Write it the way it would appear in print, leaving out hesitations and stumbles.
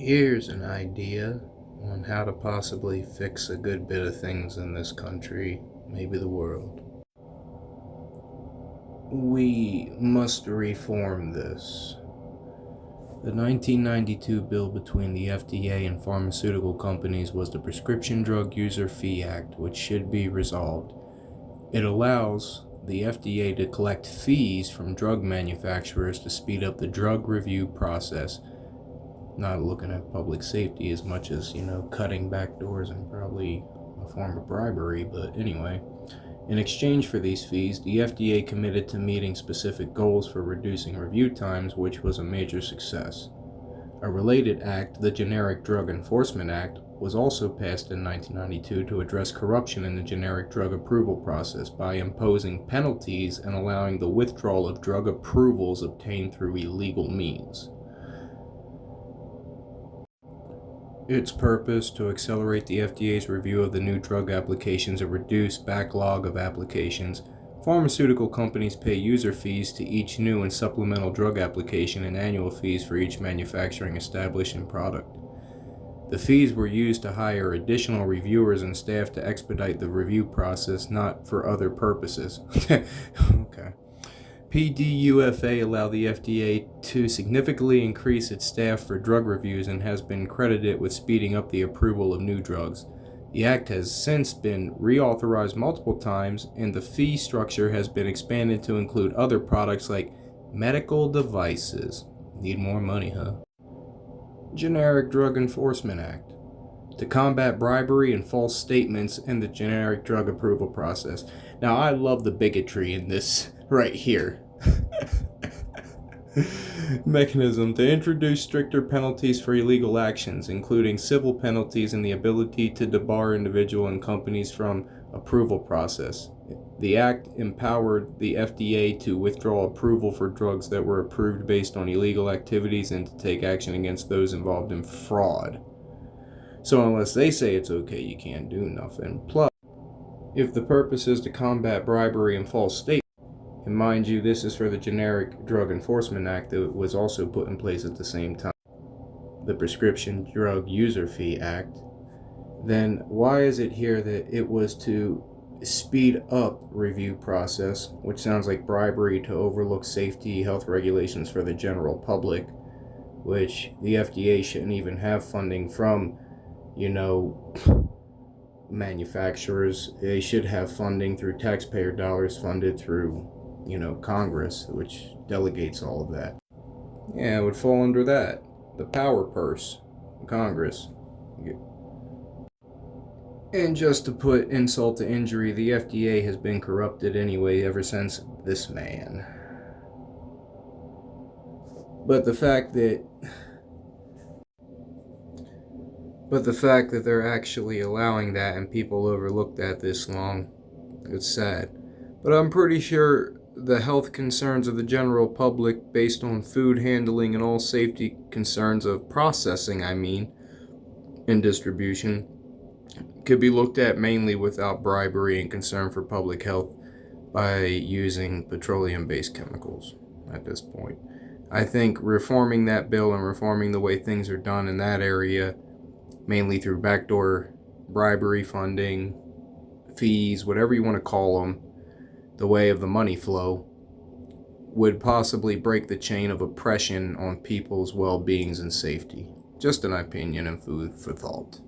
Here's an idea on how to possibly fix a good bit of things in this country, maybe the world. We must reform this. The 1992 bill between the FDA and pharmaceutical companies was the Prescription Drug User Fee Act, which should be resolved. It allows the FDA to collect fees from drug manufacturers to speed up the drug review process. Not looking at public safety as much as, cutting back doors and probably a form of bribery, but anyway. In exchange for these fees, the FDA committed to meeting specific goals for reducing review times, which was a major success. A related act, the Generic Drug Enforcement Act, was also passed in 1992 to address corruption in the generic drug approval process by imposing penalties and allowing the withdrawal of drug approvals obtained through illegal means. Its purpose to accelerate the FDA's review of the new drug applications and reduce backlog of applications. Pharmaceutical companies pay user fees to each new and supplemental drug application and annual fees for each manufacturing establishment product. The fees were used to hire additional reviewers and staff to expedite the review process, not for other purposes. Okay. PDUFA allowed the FDA to significantly increase its staff for drug reviews and has been credited with speeding up the approval of new drugs. The act has since been reauthorized multiple times, and the fee structure has been expanded to include other products like medical devices. Need more money, huh? Generic Drug Enforcement Act. To combat bribery and false statements in the generic drug approval process. Now, I love the bigotry in this right here. Mechanism to introduce stricter penalties for illegal actions, including civil penalties and the ability to debar individual and companies from approval process. The act empowered the FDA to withdraw approval for drugs that were approved based on illegal activities and to take action against those involved in fraud. So unless they say it's okay, you can't do nothing. Plus, if the purpose is to combat bribery and false statements, and mind you, this is for the Generic Drug Enforcement Act that was also put in place at the same time, the Prescription Drug User Fee Act, then why is it here that it was to speed up review process, which sounds like bribery to overlook safety health regulations for the general public, which the FDA shouldn't even have funding from, manufacturers. They should have funding through taxpayer dollars funded through, Congress, which delegates all of that. Yeah, it would fall under that. The power purse. Congress. And just to put insult to injury, the FDA has been corrupted anyway ever since this man. But the fact that they're actually allowing that and people overlook that this long, it's sad. But I'm pretty sure the health concerns of the general public based on food handling and all safety concerns of processing, and distribution, could be looked at mainly without bribery and concern for public health by using petroleum-based chemicals at this point. I think reforming that bill and reforming the way things are done in that area, mainly through backdoor bribery funding, fees, whatever you want to call them, the way of the money flow, would possibly break the chain of oppression on people's well-beings and safety. Just an opinion and food for thought.